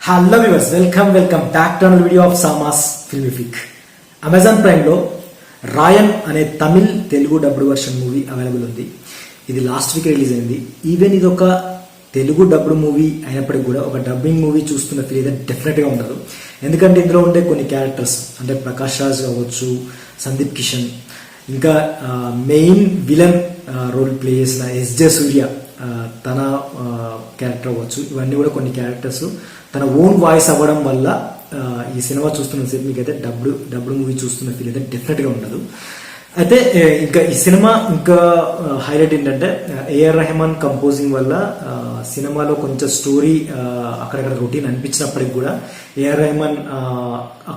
Hello viewers, welcome back to another video of సామాస్ ఫిల్మిఫిక్. Amazon ప్రైమ్లో రాయన్ అనే Tamil Telugu dubbed version movie available ఉంది. ఇది లాస్ట్ వీక్ రిలీజ్ అయింది. ఈవెన్ ఇది ఒక తెలుగు డబ్డ్ మూవీ అయినప్పటికీ కూడా ఒక డబ్బింగ్ మూవీ చూస్తున్న ఫీల్ అయితే డెఫినెట్గా ఉండదు. ఎందుకంటే ఇందులో ఉండే కొన్ని క్యారెక్టర్స్ అంటే ప్రకాష్ రాజ్ కావచ్చు, సందీప్ కిషన్, ఇంకా మెయిన్ విలన్ రోల్ ప్లే చేసిన ఎస్జే సూర్య తన క్యారెక్టర్ అవ్వచ్చు, ఇవన్నీ కూడా కొన్ని క్యారెక్టర్స్ తన ఓన్ వాయిస్ అవ్వడం వల్ల ఈ సినిమా చూస్తున్న సేపు మీకు అయితే డబ్డ్ మూవీ చూస్తున్న ఫీల్ అయితే డెఫినెట్గా ఉండదు. అయితే ఇంకా ఈ సినిమా ఇంకా హైలైట్ ఏంటంటే ఏఆర్ రెహమాన్ కంపోజింగ్ వల్ల సినిమాలో కొంచెం స్టోరీ అక్కడక్కడ రొటీన్ అనిపించినప్పటికి కూడా ఏఆర్ రెహమాన్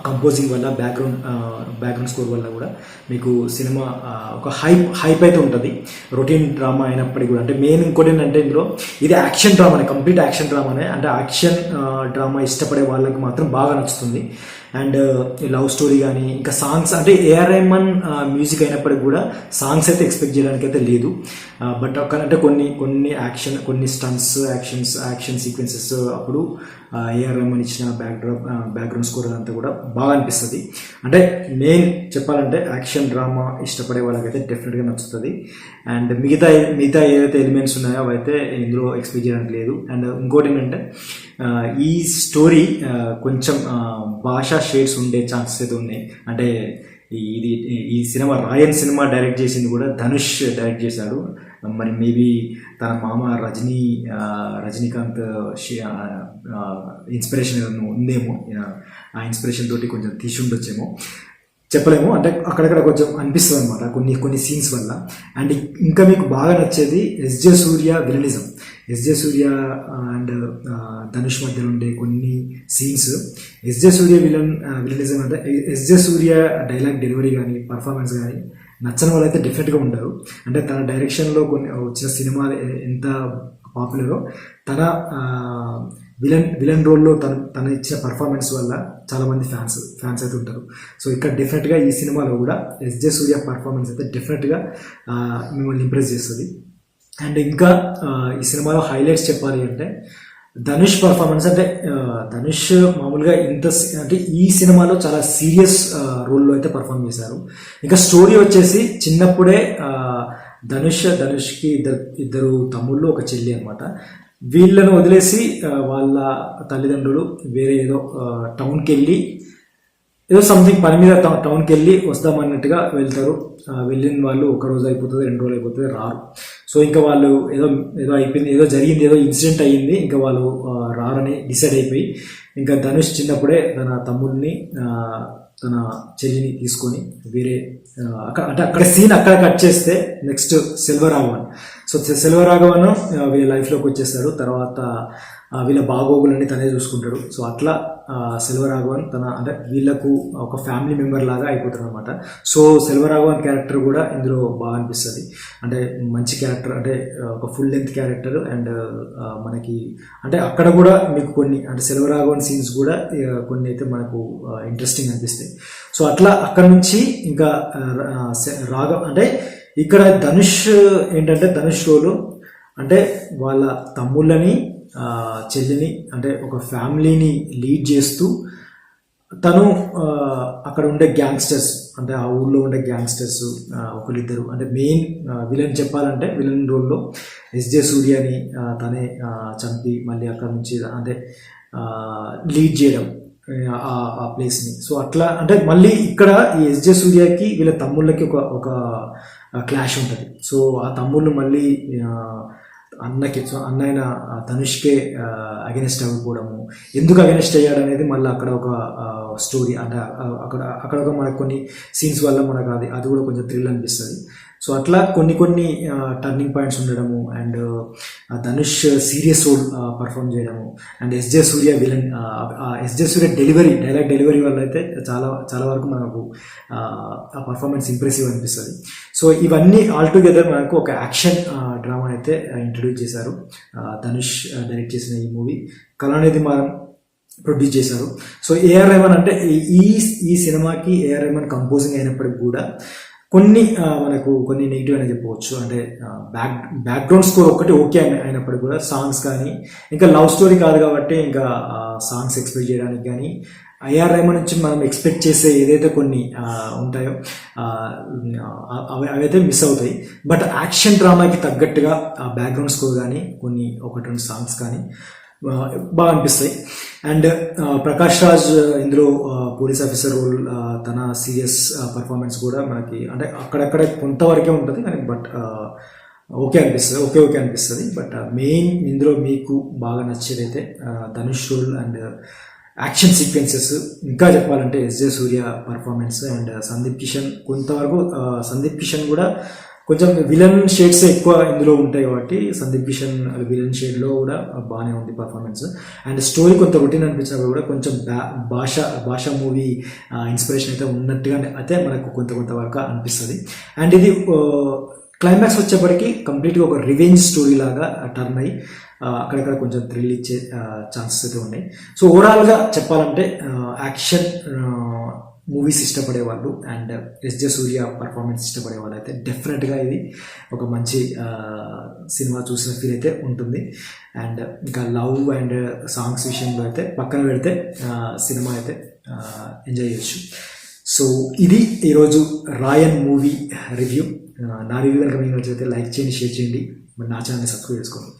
కంపోజింగ్ వల్ల బ్యాక్గ్రౌండ్ స్కోర్ వల్ల కూడా మీకు సినిమా ఒక హైప్ అయితే ఉంటుంది. రొటీన్ డ్రామా అయినప్పటికీ కూడా అంటే మెయిన్ ఇంకోటి ఏంటంటే ఇందులో ఇది యాక్షన్ డ్రామానే, కంప్లీట్ యాక్షన్ డ్రామానే. అంటే యాక్షన్ డ్రామా ఇష్టపడే వాళ్ళకి మాత్రం బాగా నచ్చుతుంది. అండ్ లవ్ స్టోరీ కానీ ఇంకా సాంగ్స్ అంటే ఏఆర్ రెహమాన్ మ్యూజిక్ అయినప్పటికి కూడా సాంగ్స్ అయితే ఎక్స్పెక్ట్ చేయడానికి అయితే లేదు. బట్ అంటే కొన్ని కొన్ని స్టంట్స్ యాక్షన్ సీక్వెన్సెస్ అప్పుడు ఏఆర్ రెహమాన్ ఇచ్చిన బ్యాక్గ్రౌండ్ స్కోర్ అంతా కూడా బాగా అనిపిస్తుంది. అంటే మెయిన్ చెప్పాలంటే యాక్షన్ డ్రామా ఇష్టపడే వాళ్ళకైతే డెఫినెట్గా నచ్చుతుంది. అండ్ మిగతా ఏదైతే ఎలిమెంట్స్ ఉన్నాయో అవైతే ఇందులో ఎక్స్పెక్ట్ చేయడానికి లేదు. అండ్ ఇంకోటి ఏంటంటే ఈ స్టోరీ కొంచెం భాషా షేడ్స్ ఉండే ఛాన్సెస్ అయితే ఉన్నాయి. అంటే ఈ సినిమా రాయన్ సినిమా డైరెక్ట్ చేసింది కూడా ధనుష్ డైరెక్ట్ చేశాడు. మరి మేబీ తన మామ రజనీకాంత్ ఇన్స్పిరేషన్ ఉందేమో, ఆ ఇన్స్పిరేషన్ తోటి కొంచెం తీసి ఉండొచ్చేమో, చెప్పలేము. అంటే అక్కడక్కడ కొంచెం అనిపిస్తుంది అనమాట కొన్ని సీన్స్ వల్ల. అండ్ ఇంకా మీకు బాగా నచ్చేది SJ Surya villainism. SJ Surya and Dhanush మధ్యలో ఉండే కొన్ని సీన్స్, ఎస్జే సూర్య విలనిజం అంటే ఎస్జే సూర్య డైలాగ్ డెలివరీ కానీ పర్ఫార్మెన్స్ కానీ నచ్చని వాళ్ళు అయితే డెఫినెట్గా ఉంటారు. అంటే తన డైరెక్షన్లో కొన్ని వచ్చిన సినిమాలు ఎంత పాపులరో తన విలన్ రోల్లో తను ఇచ్చిన పర్ఫార్మెన్స్ వల్ల చాలామంది ఫ్యాన్స్ అయితే ఉంటారు. సో ఇక్కడ డెఫినెట్గా ఈ సినిమాలో కూడా ఎస్జే సూర్య పర్ఫార్మెన్స్ అయితే డెఫినెట్గా మిమ్మల్ని ఇంప్రెస్ చేస్తుంది. అండ్ ఇంకా ఈ సినిమాలో హైలైట్స్ చెప్పాలి అంటే ధనుష్ పర్ఫార్మెన్స్. అంటే ధనుష్ మామూలుగా అంటే ఈ సినిమాలో చాలా సీరియస్ రోల్లో అయితే పర్ఫార్మ్ చేశారు. ఇంకా స్టోరీ వచ్చేసి చిన్నప్పుడే ధనుష్కి ఇద్దరు తమ్ముళ్ళు ఒక చెల్లి అనమాట. వీళ్ళను వదిలేసి వాళ్ళ తల్లిదండ్రులు వేరే ఏదో టౌన్కి వెళ్ళి ఏదో సంథింగ్ పని మీద టౌన్కి వెళ్ళి వస్తామన్నట్టుగా వెళ్తారు. వెళ్ళిన వాళ్ళు ఒక రోజు అయిపోతుంది, 2 రోజులు అయిపోతుంది, రారు. సో ఇంకా వాళ్ళు ఏదో అయిపోయింది, ఏదో జరిగింది, ఏదో ఇన్సిడెంట్ అయ్యింది, ఇంకా వాళ్ళు రారని డిసైడ్ అయిపోయి ఇంకా ధనుష్ చిన్నప్పుడే తన తమ్ముడిని తన చెల్లిని తీసుకొని వేరే అక్కడ సీన్ అక్కడ కట్ చేస్తే నెక్స్ట్ సెల్వరాఘవన్. సో సెల్వరాఘవన్ వీళ్ళ లైఫ్లోకి వచ్చేస్తాడు. తర్వాత వీళ్ళ బాగోగులన్నీ తనే చూసుకుంటాడు. సో అట్లా సెల్వరాఘవన్ అంటే వీళ్ళకు ఒక ఫ్యామిలీ మెంబర్ లాగా అయిపోతాడు అనమాట. సో సెల్వరాఘవన్ క్యారెక్టర్ కూడా ఇందులో బాగా అనిపిస్తుంది. అంటే మంచి క్యారెక్టర్, అంటే ఒక ఫుల్ లెంత్ క్యారెక్టర్. అండ్ మనకి అంటే అక్కడ కూడా మీకు కొన్ని అంటే సెల్వరాఘవన్ సీన్స్ కూడా కొన్ని అయితే మనకు ఇంట్రెస్టింగ్ అనిపిస్తాయి. సో అట్లా అక్కడ నుంచి ఇంకా అంటే ఇక్కడ ధనుష్ ఏంటంటే ధనుష్ రోలు అంటే వాళ్ళ తమ్ముళ్ళని చెల్లిని అంటే ఒక ఫ్యామిలీని లీడ్ చేస్తూ తను అక్కడ ఉండే గ్యాంగ్స్టర్స్ అంటే ఆ ఊళ్ళో ఉండే గ్యాంగ్స్టర్స్ ఒకరిద్దరు అంటే మెయిన్ విలన్ చెప్పాలంటే విలన్ రోల్లో ఎస్జే సూర్యని తనే చంపి మళ్ళీ అక్కడ నుంచి అంటే లీడ్ చేయడం ఆ ప్లేస్ని. సో అట్లా అంటే మళ్ళీ ఇక్కడ ఈ ఎస్జే సూర్యకి వీళ్ళ తమ్ముళ్ళకి ఒక క్లాష్ ఉంటుంది. సో ఆ తమ్ముళ్ళు మళ్ళీ అన్నైన ధనుష్కే అగెనిస్ట్ అవ్వకపోవడము, ఎందుకు అగెనిస్ట్ అయ్యాడు అనేది మళ్ళీ అక్కడ ఒక స్టోరీ. అంటే అక్కడ ఒక మనకు కొన్ని సీన్స్ వల్ల మనకు అది కూడా కొంచెం థ్రిల్ అనిపిస్తుంది. సో అట్లా కొన్ని టర్నింగ్ పాయింట్స్ ఉండడము. And Dhanush serious role perform చేయడము. And SJ Suryah dialogue delivery వల్ల అయితే చాలా వరకు మనకు ఆ పర్ఫార్మెన్స్ ఇంప్రెసివ్ అనిపిస్తుంది. సో ఇవన్నీ ఆల్టుగెదర్ మనకు ఒక యాక్షన్ డ్రామా అయితే ఇంట్రడ్యూస్ చేశారు. ధనుష్ డైరెక్ట్ చేసిన ఈ మూవీ కళానిధి మారన్ ప్రొడ్యూస్ చేశారు. సో ఏఆర్ రెహమాన్ అంటే ఈ సినిమాకి ఏఆర్ రెహమాన్ కంపోజింగ్ అయినప్పటికి కూడా మనకు కొన్ని నెగిటివ్ అని చెప్పవచ్చు. అంటే బ్యాక్గ్రౌండ్ స్కోర్ ఒక్కటి ఓకే అయినప్పటికీ కూడా సాంగ్స్ కానీ, ఇంకా లవ్ స్టోరీ కాదు కాబట్టి ఇంకా సాంగ్స్ ఎక్స్పెక్ట్ చేయడానికి కానీ, ఐఆర్ రెహమాన్ నుంచి మనం ఎక్స్పెక్ట్ చేసే ఏదైతే కొన్ని ఉంటాయో అవైతే మిస్ అవుతాయి. బట్ యాక్షన్ డ్రామాకి తగ్గట్టుగా ఆ బ్యాక్గ్రౌండ్ స్కోర్ కానీ, కొన్ని ఒకటి రెండు సాంగ్స్ కానీ బాగా అనిపిస్తాయి. అండ్ ప్రకాష్ రాజ్ ఇందులో పోలీస్ ఆఫీసర్ రోల్, తన సీరియస్ పర్ఫార్మెన్స్ కూడా మనకి అంటే అక్కడక్కడ కొంతవరకే ఉంటుంది కానీ బట్ ఓకే అనిపిస్తుంది. బట్ మెయిన్ ఇందులో మీకు బాగా నచ్చేదైతే Dhanush role and action sequences, ఇంకా చెప్పాలంటే ఎస్జే సూర్య పర్ఫార్మెన్స్ అండ్ సందీప్ కిషన్. కొంతవరకు సందీప్ కిషన్ కూడా కొంచెం విలన్ షేడ్స్ ఎక్కువ ఇందులో ఉంటాయి కాబట్టి సందీప్ కిషన్ విలన్ షేడ్లో కూడా బాగానే ఉంది పర్ఫార్మెన్స్. అండ్ స్టోరీ కొంత రొటీన్ అనిపించినప్పుడు కూడా కొంచెం భాష మూవీ ఇన్స్పిరేషన్ అయితే ఉన్నట్టుగా అయితే మనకు కొంతవరకు అనిపిస్తుంది. అండ్ ఇది క్లైమాక్స్ వచ్చేప్పటికి కంప్లీట్గా ఒక రివెంజ్ స్టోరీ లాగా టర్న్ అయ్యి అక్కడక్కడ కొంచెం థ్రిల్ ఇచ్చే ఛాన్సెస్ అయితే ఉన్నాయి. సో ఓవరాల్గా చెప్పాలంటే యాక్షన్ మూవీస్ ఇష్టపడే వాళ్ళు అండ్ ఎస్జే సూర్య పర్ఫార్మెన్స్ ఇష్టపడే వాళ్ళు అయితే డెఫినెట్గా ఇది ఒక మంచి సినిమా చూసిన ఫీల్ అయితే ఉంటుంది. అండ్ ఇంకా లవ్ అండ్ సాంగ్స్ విషయంలో అయితే పక్కన పెడితే సినిమా అయితే ఎంజాయ్ చేయొచ్చు. సో ఇది ఈరోజు రాయన్ మూవీ రివ్యూ. నా రివ్యూ కనుక మీకు నచ్చితే లైక్ చేయండి, షేర్ చేయండి, మరి నా ఛానల్ని సబ్స్క్రైబ్ చేసుకోండి.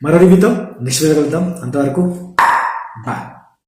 మరో రివ్యూతో నెక్స్ట్ వీడియో కలుద్దాం. అంతవరకు బాయ్.